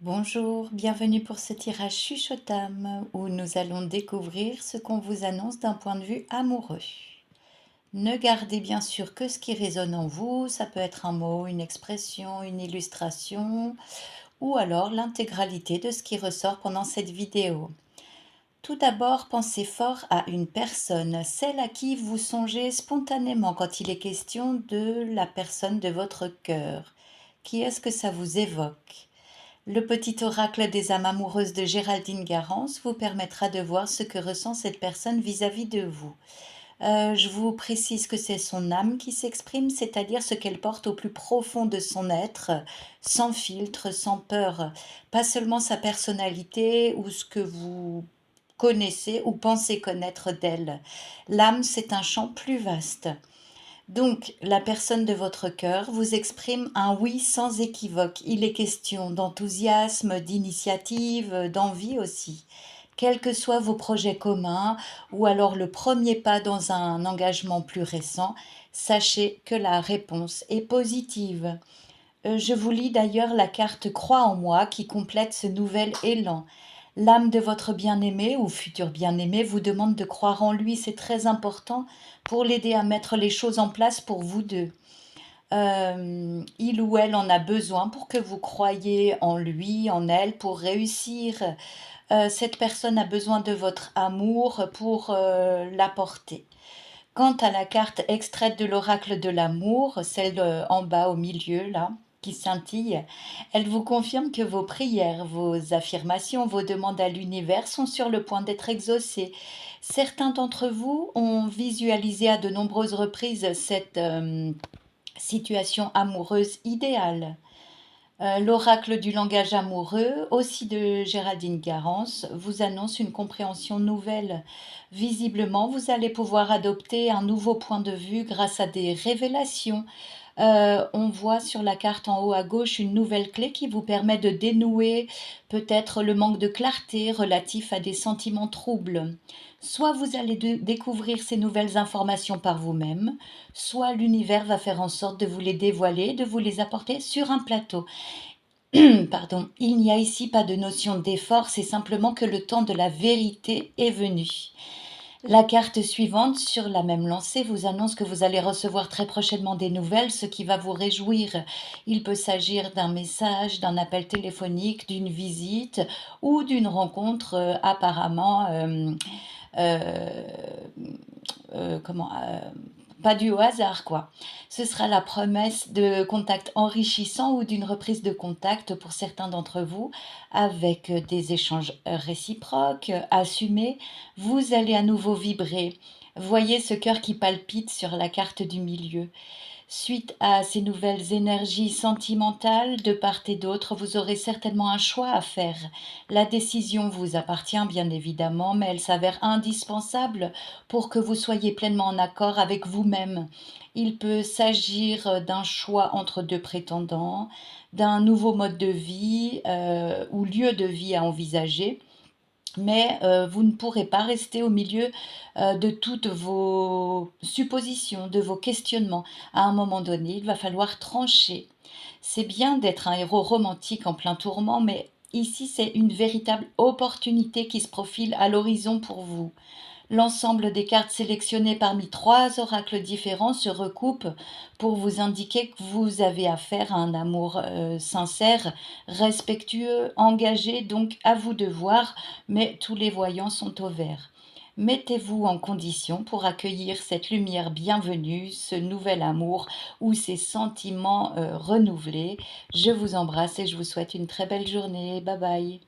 Bonjour, bienvenue pour ce tirage chuchotam où nous allons découvrir ce qu'on vous annonce d'un point de vue amoureux. Ne gardez bien sûr que ce qui résonne en vous, ça peut être un mot, une expression, une illustration ou alors l'intégralité de ce qui ressort pendant cette vidéo. Tout d'abord, pensez fort à une personne, celle à qui vous songez spontanément quand il est question de la personne de votre cœur. Qui est-ce que ça vous évoque? Le petit oracle des âmes amoureuses de Géraldine Garance vous permettra de voir ce que ressent cette personne vis-à-vis de vous. Je vous précise que c'est son âme qui s'exprime, c'est-à-dire ce qu'elle porte au plus profond de son être, sans filtre, sans peur. Pas seulement sa personnalité ou ce que vous connaissez ou pensez connaître d'elle. L'âme, c'est un champ plus vaste. Donc, la personne de votre cœur vous exprime un oui sans équivoque. Il est question d'enthousiasme, d'initiative, d'envie aussi. Quels que soient vos projets communs ou alors le premier pas dans un engagement plus récent, sachez que la réponse est positive. Je vous lis d'ailleurs la carte Croix en moi qui complète ce nouvel élan. L'âme de votre bien-aimé ou futur bien-aimé vous demande de croire en lui, c'est très important pour l'aider à mettre les choses en place pour vous deux. Il ou elle en a besoin pour que vous croyiez en lui, en elle, pour réussir. Cette personne a besoin de votre amour pour l'apporter. Quant à la carte extraite de l'oracle de l'amour, celle en bas au milieu là, qui scintille, elle vous confirme que vos prières, vos affirmations, vos demandes à l'univers sont sur le point d'être exaucées. Certains d'entre vous ont visualisé à de nombreuses reprises cette situation amoureuse idéale. L'oracle du langage amoureux, aussi de Géraldine Garance, vous annonce une compréhension nouvelle. Visiblement, vous allez pouvoir adopter un nouveau point de vue grâce à des révélations. On voit sur la carte en haut à gauche une nouvelle clé qui vous permet de dénouer peut-être le manque de clarté relatif à des sentiments troubles. Soit vous allez découvrir ces nouvelles informations par vous-même, soit l'univers va faire en sorte de vous les dévoiler, de vous les apporter sur un plateau. Pardon, il n'y a ici pas de notion d'effort, c'est simplement que le temps de la vérité est venu. La carte suivante, sur la même lancée, vous annonce que vous allez recevoir très prochainement des nouvelles, ce qui va vous réjouir. Il peut s'agir d'un message, d'un appel téléphonique, d'une visite ou d'une rencontre apparemment euh, pas dû au hasard, quoi. Ce sera la promesse de contact enrichissant ou d'une reprise de contact pour certains d'entre vous, avec des échanges réciproques, assumés. Vous allez à nouveau vibrer. Voyez ce cœur qui palpite sur la carte du milieu. Suite à ces nouvelles énergies sentimentales, de part et d'autre, vous aurez certainement un choix à faire. La décision vous appartient bien évidemment, mais elle s'avère indispensable pour que vous soyez pleinement en accord avec vous-même. Il peut s'agir d'un choix entre deux prétendants, d'un nouveau mode de vie ou lieu de vie à envisager. Mais vous ne pourrez pas rester au milieu de toutes vos suppositions, de vos questionnements. À un moment donné, il va falloir trancher. C'est bien d'être un héros romantique en plein tourment, mais ici, c'est une véritable opportunité qui se profile à l'horizon pour vous. L'ensemble des cartes sélectionnées parmi 3 oracles différents se recoupe pour vous indiquer que vous avez affaire à un amour sincère, respectueux, engagé, donc à vous de voir, mais tous les voyants sont au vert. Mettez-vous en condition pour accueillir cette lumière bienvenue, ce nouvel amour ou ces sentiments renouvelés. Je vous embrasse et je vous souhaite une très belle journée. Bye bye.